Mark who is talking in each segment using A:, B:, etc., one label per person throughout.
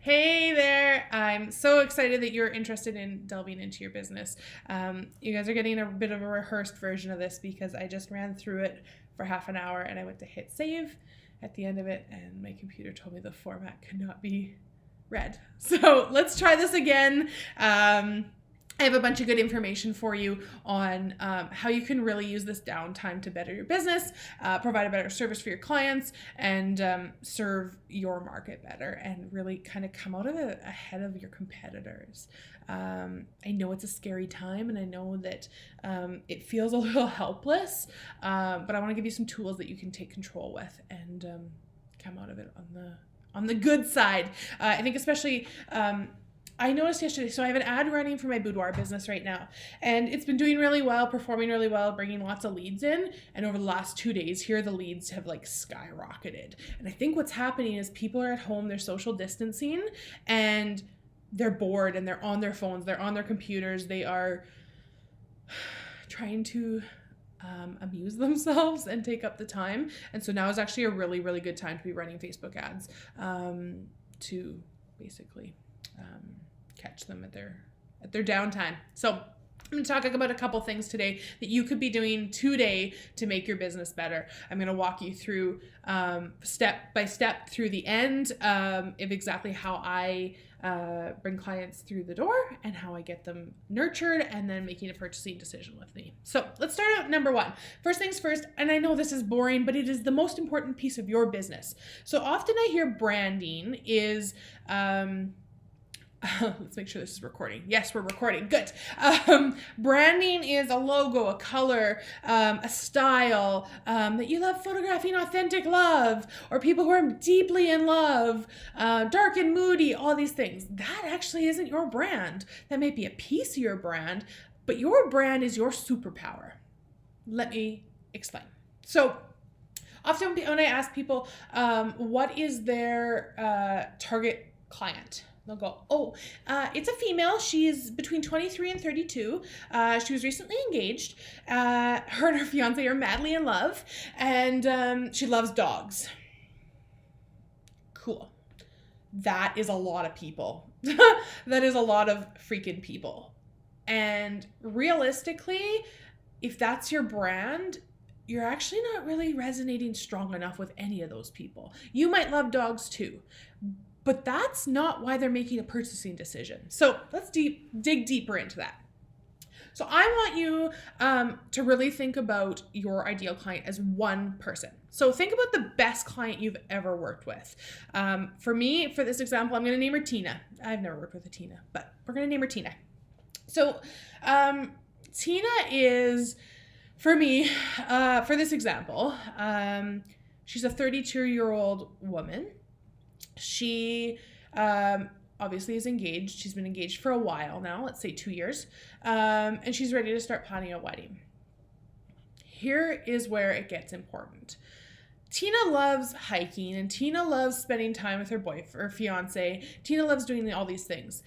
A: Hey there. I'm so excited that you're interested in delving into your business. You guys are getting a bit of a rehearsed version of this because I just ran through it for half an hour and I went to hit save at the end of it and my computer told me the format could not be read. So let's try this again. I have a bunch of good information for you on how you can really use this downtime to better your business, provide a better service for your clients, and serve your market better and really kind of come out of it ahead of your competitors. I know it's a scary time and I know that it feels a little helpless, but I want to give you some tools that you can take control with and come out of it on the good side. I think especially I noticed yesterday, so I have an ad running for my boudoir business right now, and it's been doing really well, performing really well, bringing lots of leads in, and over the last 2 days here, the leads have like skyrocketed. And I think what's happening is people are at home, they're social distancing, and they're bored, and they're on their phones, they're on their computers, they are trying to amuse themselves and take up the time. And so now is actually a really, really good time to be running Facebook ads to basically catch them at their downtime. So I'm going to talk about a couple things today that you could be doing today to make your business better. I'm going to walk you through step by step through the end of exactly how I bring clients through the door and how I get them nurtured and then making a purchasing decision with me. So let's start out number one. First things first, and I know this is boring, but it is the most important piece of your business. So often I hear branding is let's make sure this is recording. Yes, we're recording. Good. Branding is a logo, a color, a style that you love photographing authentic love, or people who are deeply in love, dark and moody, all these things. That actually isn't your brand. That may be a piece of your brand, but your brand is your superpower. Let me explain. So often when I ask people, what is their target client? They'll go, it's a female. She's between 23 and 32. She was recently engaged. Her and her fiance are madly in love, and she loves dogs. Cool. That is a lot of people. That is a lot of freaking people. And realistically, if that's your brand, you're actually not really resonating strong enough with any of those people. You might love dogs too, but that's not why they're making a purchasing decision. So let's dig deeper into that. So I want you to really think about your ideal client as one person. So think about the best client you've ever worked with. For me, for this example, I'm going to name her Tina. I've never worked with a Tina, but we're going to name her Tina. So Tina is, for me, for this example, she's a 32-year-old woman. She obviously is engaged. She's been engaged for a while now, let's say 2 years, and she's ready to start planning a wedding. Here is where it gets important. Tina loves hiking, and Tina loves spending time with her boyfriend or fiance. Tina loves doing all these things.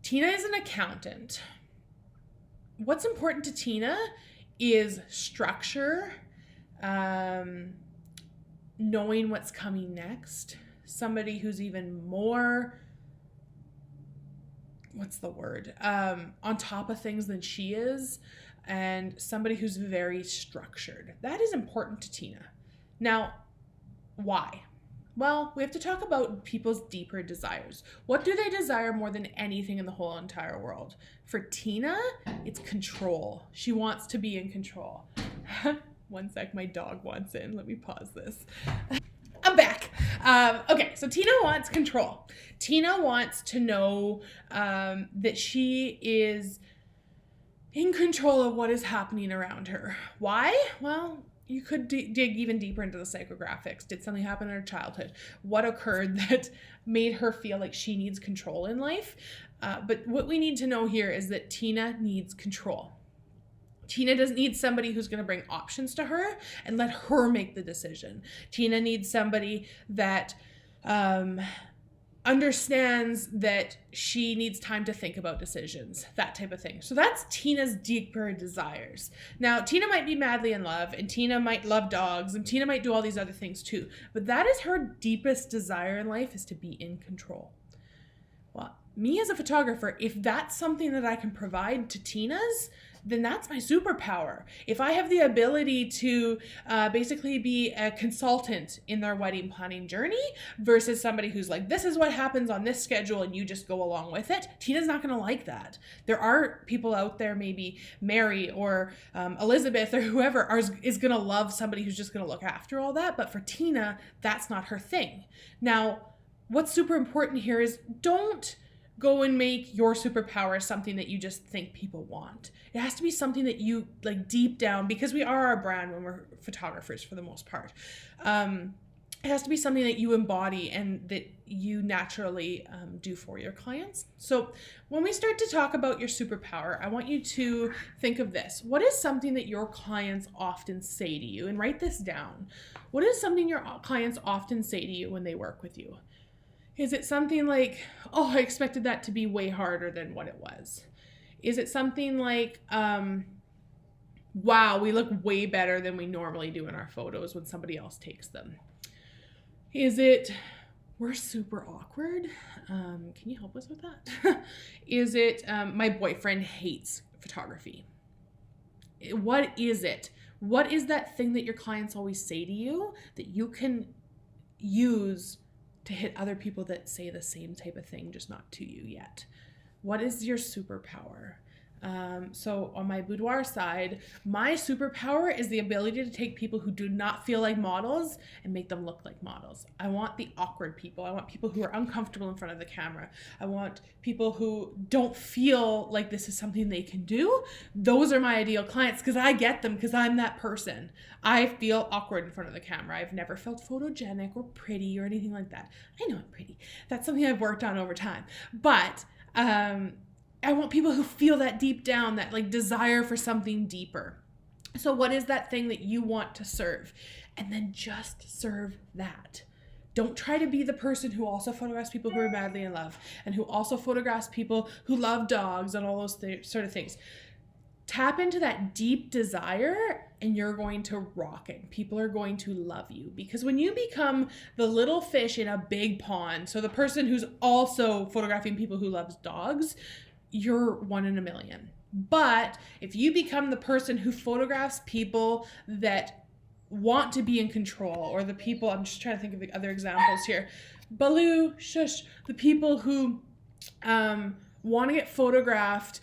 A: Tina is an accountant. What's important to Tina is structure, knowing what's coming next, somebody who's even more, on top of things than she is, and somebody who's very structured. That is important to Tina. Now, why? Well, we have to talk about people's deeper desires. What do they desire more than anything in the whole entire world? For Tina, it's control. She wants to be in control. One sec, my dog wants in. Let me pause this. I'm back. Okay, so Tina wants control. Tina wants to know that she is in control of what is happening around her. Why? Well, you could dig even deeper into the psychographics. Did something happen in her childhood? What occurred that made her feel like she needs control in life? But what we need to know here is that Tina needs control. Tina doesn't need somebody who's going to bring options to her and let her make the decision. Tina needs somebody that understands that she needs time to think about decisions, that type of thing. So that's Tina's deeper desires. Now, Tina might be madly in love, and Tina might love dogs, and Tina might do all these other things too. But that is her deepest desire in life, is to be in control. Well, me as a photographer, if that's something that I can provide to Tina's, then that's my superpower. If I have the ability to basically be a consultant in their wedding planning journey versus somebody who's like, this is what happens on this schedule and you just go along with it, Tina's not gonna like that. There are people out there, maybe Mary or Elizabeth or whoever is gonna love somebody who's just gonna look after all that, but for Tina, that's not her thing. Now, what's super important here is don't go and make your superpower something that you just think people want. It has to be something that you like deep down, because we are our brand when we're photographers for the most part. It has to be something that you embody and that you naturally do for your clients. So when we start to talk about your superpower, I want you to think of this. What is something that your clients often say to you? And write this down. What is something your clients often say to you when they work with you? Is it something like, oh, I expected that to be way harder than what it was? Is it something like, wow, we look way better than we normally do in our photos when somebody else takes them? Is it, we're super awkward? Can you help us with that? Is it, my boyfriend hates photography? What is it? What is that thing that your clients always say to you that you can use to hit other people that say the same type of thing, just not to you yet? What is your superpower? So on my boudoir side, my superpower is the ability to take people who do not feel like models and make them look like models. I want the awkward people. I want people who are uncomfortable in front of the camera. I want people who don't feel like this is something they can do. Those are my ideal clients because I get them because I'm that person. I feel awkward in front of the camera. I've never felt photogenic or pretty or anything like that. I know I'm pretty. That's something I've worked on over time. But I want people who feel that deep down, that like desire for something deeper. So what is that thing that you want to serve? And then just serve that. Don't try to be the person who also photographs people who are madly in love and who also photographs people who love dogs and all those sort of things. Tap into that deep desire and you're going to rock it. People are going to love you because when you become the little fish in a big pond, so the person who's also photographing people who loves dogs, you're 1 in a million. But if you become the person who photographs people that want to be in control, or the people, I'm just trying to think of the other examples here, Baloo, shush, the people who want to get photographed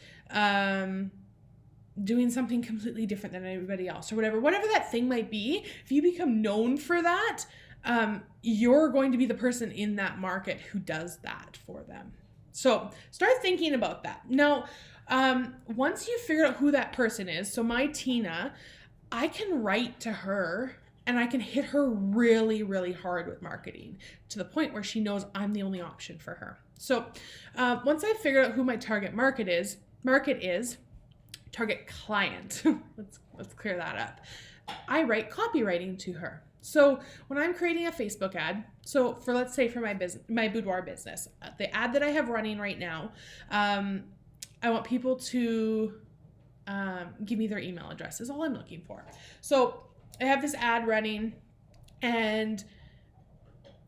A: doing something completely different than everybody else or whatever that thing might be, if you become known for that, you're going to be the person in that market who does that for them. So start thinking about that. Now, once you figure out who that person is, so my Tina, I can write to her and I can hit her really, really hard with marketing to the point where she knows I'm the only option for her. So once I've figured out who my target market is, target client, let's clear that up. I write copywriting to her. So when I'm creating a Facebook ad, so for let's say for my boudoir business, the ad that I have running right now, I want people to give me their email address is all I'm looking for. So I have this ad running and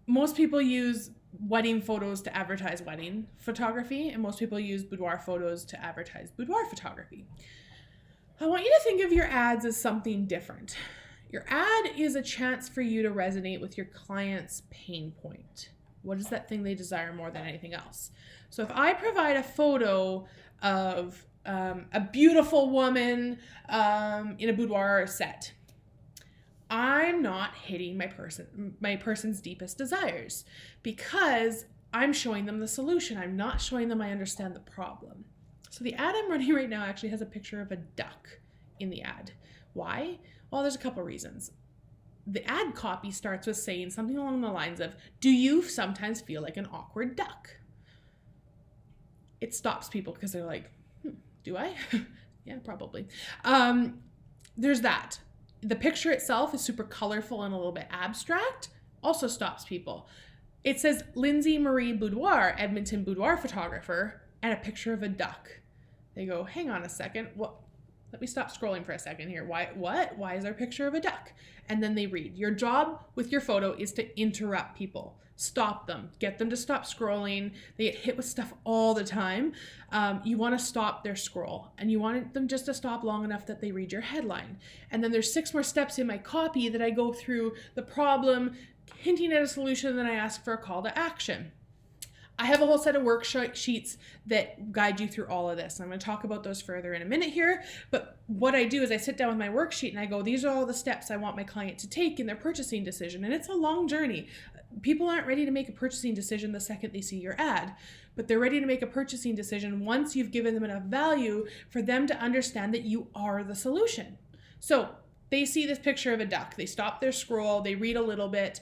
A: most people use wedding photos to advertise wedding photography and most people use boudoir photos to advertise boudoir photography. I want you to think of your ads as something different. Your ad is a chance for you to resonate with your client's pain point. What is that thing they desire more than anything else? So if I provide a photo of a beautiful woman in a boudoir set, I'm not hitting my person's deepest desires because I'm showing them the solution. I'm not showing them I understand the problem. So the ad I'm running right now actually has a picture of a duck in the ad. Why? Well, there's a couple reasons. The ad copy starts with saying something along the lines of, do you sometimes feel like an awkward duck? It stops people because they're like, do I? Yeah, probably. There's that. The picture itself is super colorful and a little bit abstract, also stops people. It says Lindsay Marie Boudoir, Edmonton boudoir photographer, and a picture of a duck. They go, hang on a second, what? let me stop scrolling for a second here. Why is there a picture of a duck? And then they read. Your job with your photo is to interrupt people. Stop them. Get them to stop scrolling. They get hit with stuff all the time. You want to stop their scroll, and you want them just to stop long enough that they read your headline. And then there's 6 more steps in my copy that I go through the problem, hinting at a solution, and then I ask for a call to action. I have a whole set of worksheets that guide you through all of this. I'm going to talk about those further in a minute here. But what I do is I sit down with my worksheet and I go, these are all the steps I want my client to take in their purchasing decision. And it's a long journey. People aren't ready to make a purchasing decision the second they see your ad, but they're ready to make a purchasing decision once you've given them enough value for them to understand that you are the solution. So they see this picture of a duck. They stop their scroll. They read a little bit.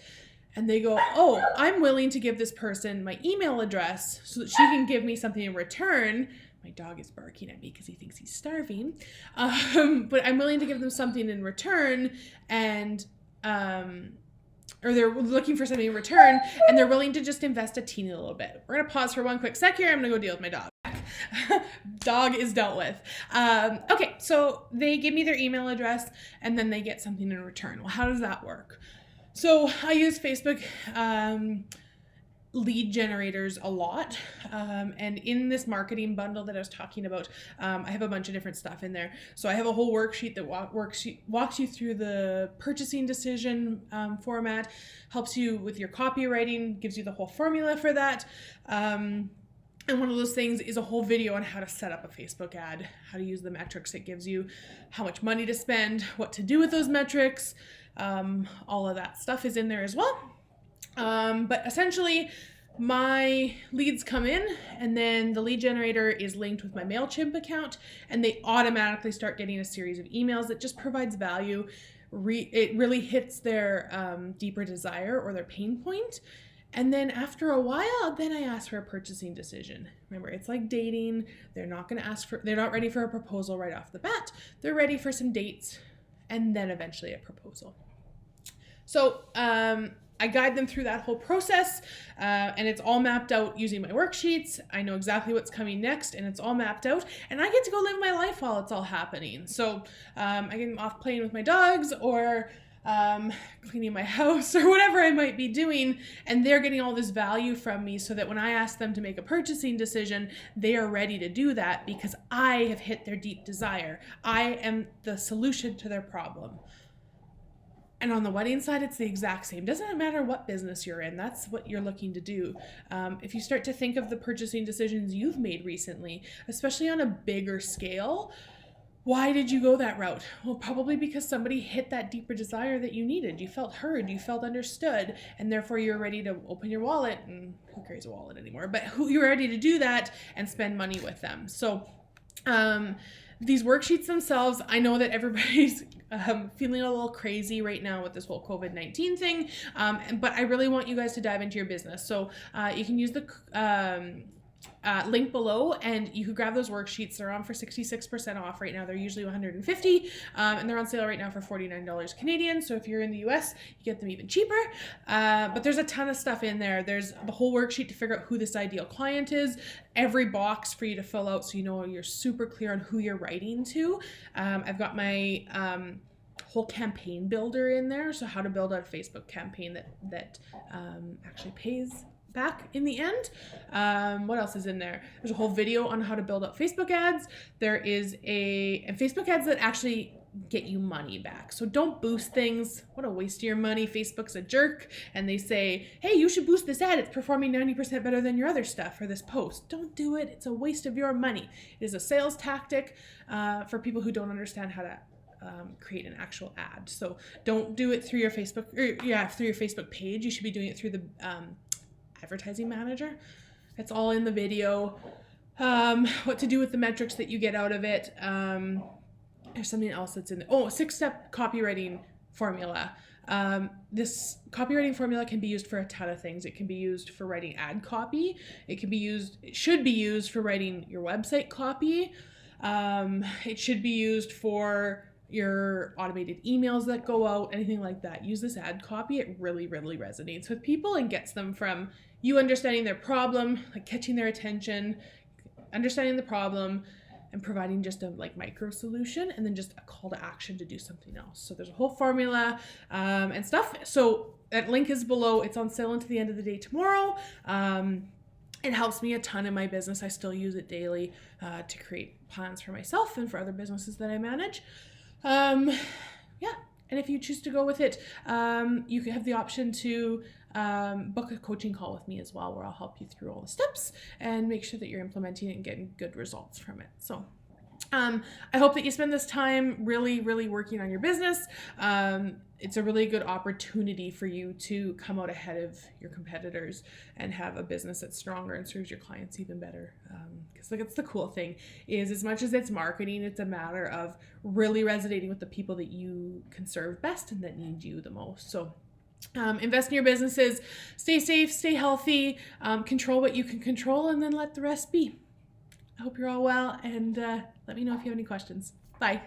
A: And they go, oh, I'm willing to give this person my email address so that she can give me something in return. My dog is barking at me because he thinks he's starving. But I'm willing to give them something in return, and or they're looking for something in return, and they're willing to just invest a teeny little bit. We're going to pause for one quick sec here. I'm going to go deal with my dog. Dog is dealt with. Okay, so they give me their email address, and then they get something in return. Well, how does that work? So I use Facebook lead generators a lot. And in this marketing bundle that I was talking about, I have a bunch of different stuff in there. So I have a whole worksheet that walks you through the purchasing decision format, helps you with your copywriting, gives you the whole formula for that. And one of those things is a whole video on how to set up a Facebook ad, how to use the metrics. It gives you how much money to spend, what to do with those metrics. All of that stuff is in there as well. But essentially my leads come in, and then the lead generator is linked with my MailChimp account, and they automatically start getting a series of emails that just provides value. It really hits their deeper desire or their pain point. And then after a while, then I ask for a purchasing decision. Remember, it's like dating. They're not ready for a proposal right off the bat. They're ready for some dates and then eventually a proposal. So I guide them through that whole process, and it's all mapped out using my worksheets. I know exactly what's coming next, and it's all mapped out, and I get to go live my life while it's all happening. So I get off playing with my dogs, or cleaning my house, or whatever I might be doing, and they're getting all this value from me, so that when I ask them to make a purchasing decision, they are ready to do that because I have hit their deep desire. I am the solution to their problem. And on the wedding side, it's the exact same. Doesn't matter what business you're in, that's what you're looking to do. If you start to think of the purchasing decisions you've made recently, especially on a bigger scale, why did you go that route? Well, probably because somebody hit that deeper desire that you needed. You felt heard, you felt understood, and therefore you're ready to open your wallet, and who carries a wallet anymore? But you're ready to do that and spend money with them. So these worksheets themselves, I know that everybody's feeling a little crazy right now with this whole COVID-19 thing, but I really want you guys to dive into your business. So you can use the link below, and you can grab those worksheets. They're on for 66% off right now. They're usually $150, and they're on sale right now for $49 Canadian. So if you're in the US, you get them even cheaper. But there's a ton of stuff in there. There's the whole worksheet to figure out who this ideal client is, every box for you to fill out so you know you're super clear on who you're writing to. I've got my whole campaign builder in there, so how to build out a Facebook campaign that actually pays back in the end. What else is in there? There's a whole video on how to build up Facebook ads. There is and Facebook ads that actually get you money back. So don't boost things. What a waste of your money. Facebook's a jerk, and they say, hey, you should boost this ad. It's performing 90% better than your other stuff or this post. Don't do it. It's a waste of your money. It is a sales tactic for people who don't understand how to create an actual ad. So don't do it through your Facebook, through your Facebook page. You should be doing it through the advertising manager. It's all in the video. What to do with the metrics that you get out of it. There's something else that's in there. 6-step copywriting formula. This copywriting formula can be used for a ton of things. It can be used for writing ad copy. It should be used for writing your website copy. It should be used for your automated emails that go out, anything like that. Use this ad copy. It really, really resonates with people and gets them from you understanding their problem, like catching their attention, understanding the problem, and providing just a like micro solution and then just a call to action to do something else. So there's a whole formula and stuff. So that link is below. It's on sale until the end of the day tomorrow. It helps me a ton in my business. I still use it daily to create plans for myself and for other businesses that I manage. Yeah. And if you choose to go with it, you can have the option to book a coaching call with me as well, where I'll help you through all the steps and make sure that you're implementing it and getting good results from it. So I hope that you spend this time really, really working on your business. It's a really good opportunity for you to come out ahead of your competitors and have a business that's stronger and serves your clients even better. Because like, it's the cool thing is, as much as it's marketing, it's a matter of really resonating with the people that you can serve best and that need you the most. So invest in your businesses, stay safe, stay healthy, control what you can control, and then let the rest be. I hope you're all well, and let me know if you have any questions. Bye.